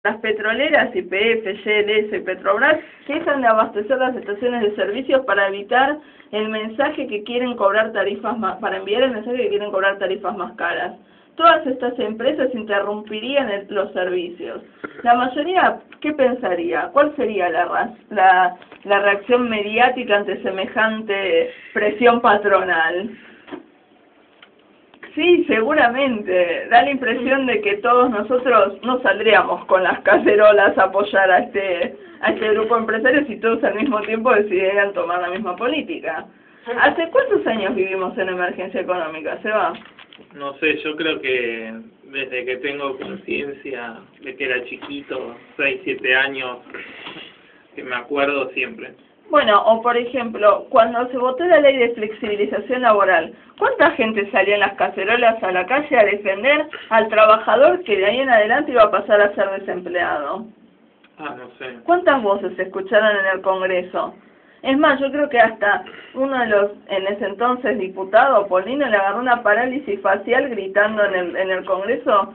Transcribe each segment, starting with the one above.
Las petroleras YPF, GLS y Petrobras cesan de abastecer las estaciones de servicios para evitar el mensaje que quieren cobrar tarifas más, para enviar el mensaje que quieren cobrar tarifas más caras. Todas estas empresas interrumpirían los servicios. La mayoría, ¿qué pensaría? ¿Cuál sería la reacción mediática ante semejante presión patronal? Sí, seguramente. Da la impresión de que todos nosotros no saldríamos con las cacerolas a apoyar a este grupo de empresarios y todos al mismo tiempo decidieran tomar la misma política. ¿Hace cuántos años vivimos en emergencia económica, Seba? No sé, yo creo que desde que tengo conciencia de que era chiquito, 6, 7 años, que me acuerdo siempre. Bueno, o por ejemplo, cuando se votó la ley de flexibilización laboral, ¿cuánta gente salió en las cacerolas a la calle a defender al trabajador que de ahí en adelante iba a pasar a ser desempleado? No sé. ¿Cuántas voces se escucharon en el Congreso? Es más, yo creo que hasta uno de los, en ese entonces, diputado, Polino, le agarró una parálisis facial gritando en el Congreso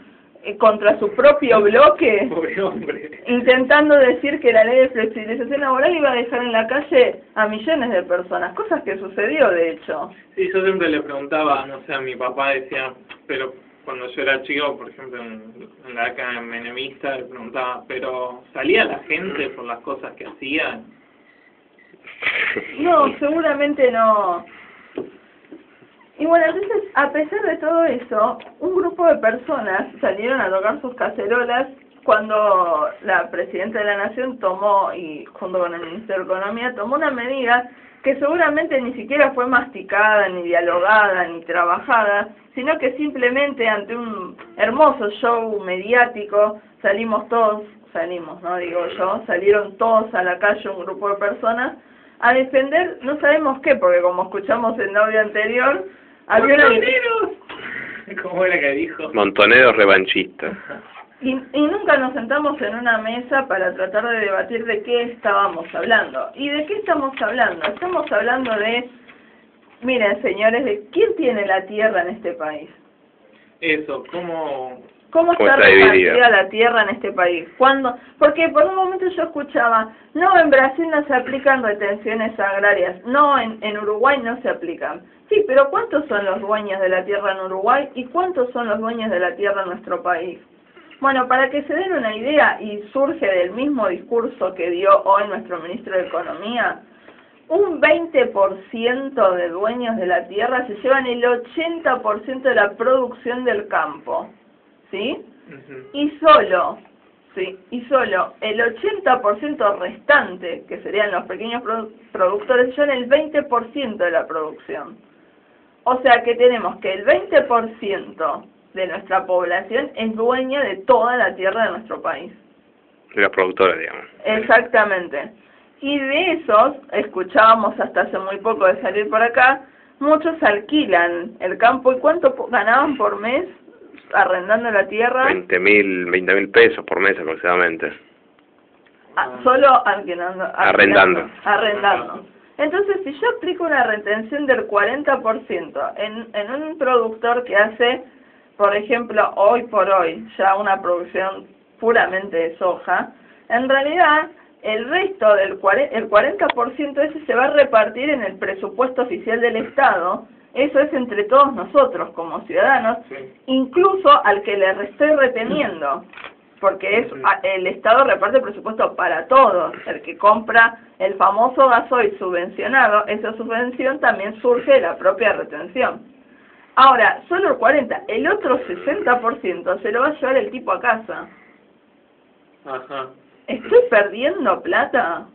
contra su propio bloque, Pobre hombre, intentando decir que la ley de flexibilización laboral iba a dejar en la calle a millones de personas, cosas que sucedió de hecho. Sí, yo siempre le preguntaba, no sé, a mi papá decía, pero cuando yo era chico, por ejemplo, en la década menemista, le preguntaba, pero ¿salía la gente por las cosas que hacía? No, seguramente no. Y bueno, entonces, a pesar de todo eso, un grupo de personas salieron a tocar sus cacerolas cuando la Presidenta de la Nación tomó, y junto con el Ministerio de Economía, tomó una medida que seguramente ni siquiera fue masticada, ni dialogada, ni trabajada, sino que simplemente ante un hermoso show mediático salieron todos a la calle, un grupo de personas, a defender, no sabemos qué, porque como escuchamos en el audio anterior, había ¡Montoneros! ¿Cómo era que dijo? Montoneros revanchistas. Y nunca nos sentamos en una mesa para tratar de debatir de qué estábamos hablando. ¿Y de qué estamos hablando? Estamos hablando de, miren señores, de quién tiene la tierra en este país. Eso, ¿cómo está repartida la tierra en este país? Porque por un momento yo escuchaba, no, en Brasil no se aplican retenciones agrarias, no, en Uruguay no se aplican. Sí, pero ¿cuántos son los dueños de la tierra en Uruguay y cuántos son los dueños de la tierra en nuestro país? Bueno, para que se den una idea, y surge del mismo discurso que dio hoy nuestro ministro de Economía, un 20% de dueños de la tierra se llevan el 80% de la producción del campo. ¿Sí? Y solo el 80% restante, que serían los pequeños productores, son el 20% de la producción. O sea que tenemos que el 20% de nuestra población es dueña de toda la tierra de nuestro país. De los productores, digamos. Exactamente. Y de esos, escuchábamos hasta hace muy poco de salir por acá, muchos alquilan el campo. ¿Y cuánto ganaban por mes arrendando la tierra? 20.000 pesos por mes aproximadamente. Solo arrendando. Entonces, si yo aplico una retención del 40% en un productor que hace, por ejemplo, hoy por hoy, ya una producción puramente de soja, en realidad el resto del el 40% ese se va a repartir en el presupuesto oficial del Estado. Eso es entre todos nosotros como ciudadanos, sí. Incluso al que le estoy reteniendo, porque el Estado reparte el presupuesto para todos. El que compra el famoso gasoil subvencionado, esa subvención también surge de la propia retención. Ahora, solo el 40%, el otro 60% se lo va a llevar el tipo a casa. Ajá. ¿Estoy perdiendo plata?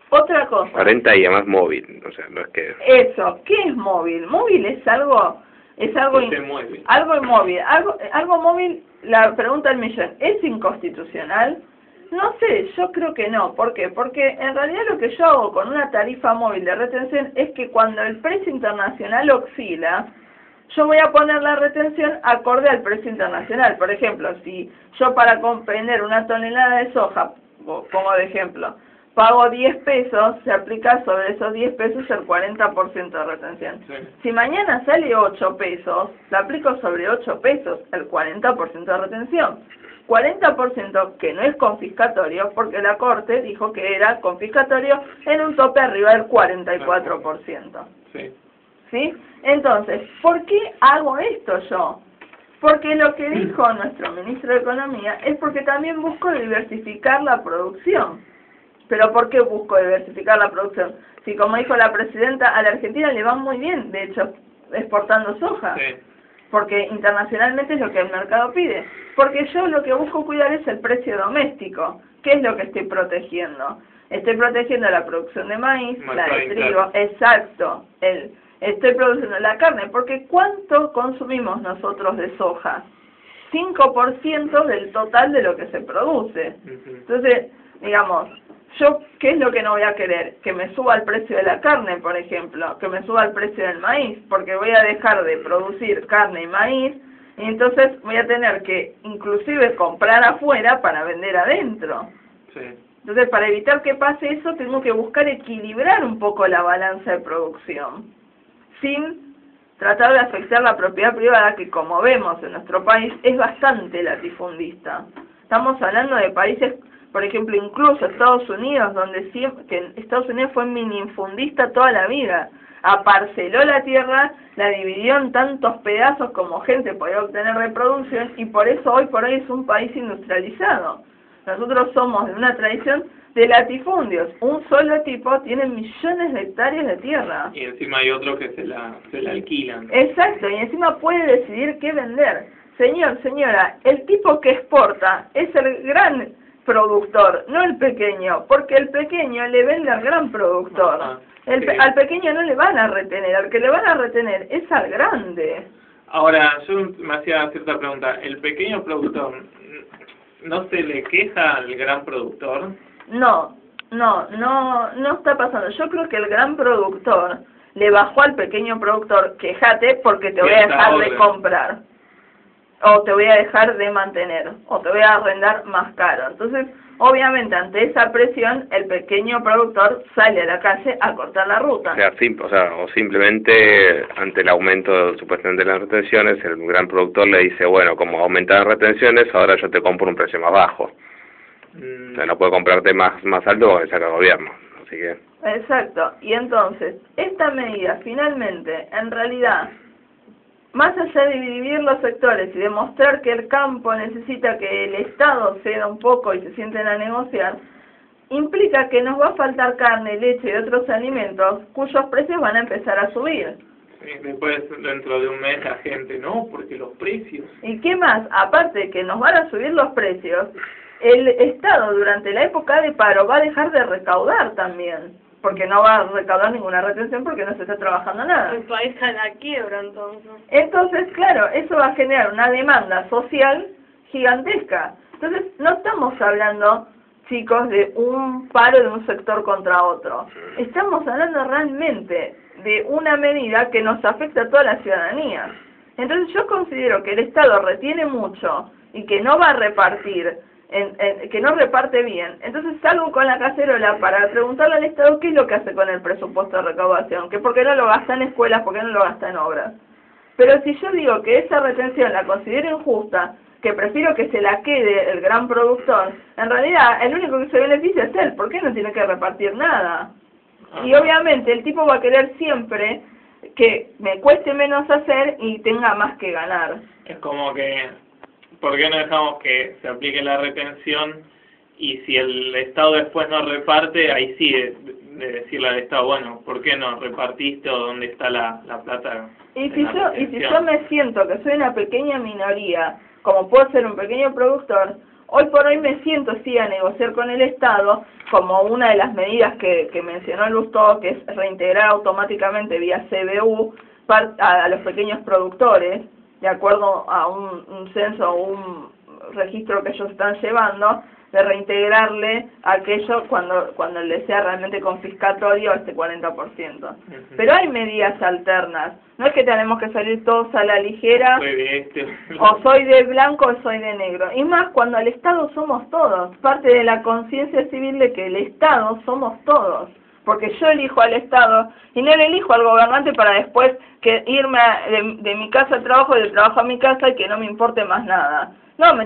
Otra cosa. 40 y además móvil, o sea, no es que... Eso, ¿qué es móvil? Móvil es algo inmóvil. Algo móvil, la pregunta del millón, ¿es inconstitucional? No sé, yo creo que no. ¿Por qué? Porque en realidad lo que yo hago con una tarifa móvil de retención es que cuando el precio internacional oscila, yo voy a poner la retención acorde al precio internacional. Por ejemplo, si yo para vender una tonelada de soja, pongo de ejemplo, pago 10 pesos, se aplica sobre esos 10 pesos el 40% de retención. Sí. Si mañana sale 8 pesos, le aplico sobre 8 pesos el 40% de retención. 40% que no es confiscatorio, porque la Corte dijo que era confiscatorio en un tope arriba del 44%. Sí. ¿Sí? Entonces, ¿por qué hago esto yo? Porque lo que dijo nuestro ministro de Economía es porque también busco diversificar la producción. ¿Pero por qué busco diversificar la producción? Si, como dijo la presidenta, a la Argentina le va muy bien, de hecho, exportando soja. Sí. Porque internacionalmente es lo que el mercado pide. Porque yo lo que busco cuidar es el precio doméstico. ¿Qué es lo que estoy protegiendo? Estoy protegiendo la producción de maíz, la de trigo, exacto. Estoy produciendo la carne, porque ¿cuánto consumimos nosotros de soja? 5% del total de lo que se produce. Entonces, digamos, yo, ¿qué es lo que no voy a querer? Que me suba el precio de la carne, por ejemplo, que me suba el precio del maíz, porque voy a dejar de producir carne y maíz, y entonces voy a tener que inclusive comprar afuera para vender adentro. Sí. Entonces, para evitar que pase eso, tengo que buscar equilibrar un poco la balanza de producción, sin tratar de afectar la propiedad privada, que como vemos en nuestro país es bastante latifundista. Estamos hablando de países, por ejemplo, incluso Estados Unidos, donde que Estados Unidos fue minifundista toda la vida. Aparceló la tierra, la dividió en tantos pedazos como gente podía obtener de producción, y por eso hoy por hoy es un país industrializado. Nosotros somos de una tradición de latifundios. Un solo tipo tiene millones de hectáreas de tierra. Y encima hay otros que se la alquilan. Exacto, y encima puede decidir qué vender. Señor, señora, el tipo que exporta es el gran productor, no el pequeño, porque el pequeño le vende al gran productor. Ajá, sí. Al pequeño no le van a retener, al que le van a retener es al grande. Ahora, yo me hacía cierta pregunta. ¿El pequeño productor no se le queja al gran productor? No está pasando. Yo creo que el gran productor le bajó al pequeño productor: quejate porque te voy a dejar de comprar, o te voy a dejar de mantener, o te voy a arrendar más caro. Entonces, obviamente, ante esa presión, el pequeño productor sale a la calle a cortar la ruta. O simplemente, ante el aumento supuestamente de las retenciones, el gran productor le dice, bueno, como aumentan las retenciones, ahora yo te compro un precio más bajo. O sea, no puede comprarte más alto porque saca el gobierno. Así que... Exacto. Y entonces, esta medida, finalmente, en realidad, más allá de dividir los sectores y demostrar que el campo necesita que el Estado ceda un poco y se sienten a negociar, implica que nos va a faltar carne, leche y otros alimentos cuyos precios van a empezar a subir. Sí, después, dentro de un mes, la gente, no, porque los precios... ¿Y qué más? Aparte de que nos van a subir los precios, el Estado durante la época de paro va a dejar de recaudar también, porque no va a recaudar ninguna retención porque no se está trabajando nada. El país está en la quiebra, entonces. Entonces, claro, eso va a generar una demanda social gigantesca. Entonces, no estamos hablando, chicos, de un paro de un sector contra otro. Estamos hablando realmente de una medida que nos afecta a toda la ciudadanía. Entonces, yo considero que el Estado retiene mucho y que no va a repartir, que no reparte bien. Entonces salgo con la cacerola para preguntarle al Estado qué es lo que hace con el presupuesto de recaudación, que por qué no lo gasta en escuelas, por qué no lo gasta en obras. Pero si yo digo que esa retención la considero injusta, que prefiero que se la quede el gran productor, en realidad el único que se beneficia es él, ¿por qué no tiene que repartir nada? Y obviamente el tipo va a querer siempre que me cueste menos hacer y tenga más que ganar. Es como que, ¿por qué no dejamos que se aplique la retención? Y si el Estado después no reparte, ahí sí de decirle al Estado, bueno, ¿por qué no repartiste o dónde está la plata? Y si yo me siento que soy una pequeña minoría, como puedo ser un pequeño productor, hoy por hoy me siento sí a negociar con el Estado, como una de las medidas que mencionó Lustó, que es reintegrar automáticamente vía CBU a los pequeños productores, de acuerdo a un censo o un registro que ellos están llevando, de reintegrarle aquello cuando le sea realmente confiscatorio este 40%. Pero hay medidas alternas. No es que tenemos que salir todos a la ligera, o soy de blanco o soy de negro. Y más cuando el Estado somos todos. Parte de la conciencia civil de que el Estado somos todos. Porque yo elijo al Estado y no le elijo al gobernante para después irme de mi casa al trabajo y del trabajo a mi casa y que no me importe más nada. No, me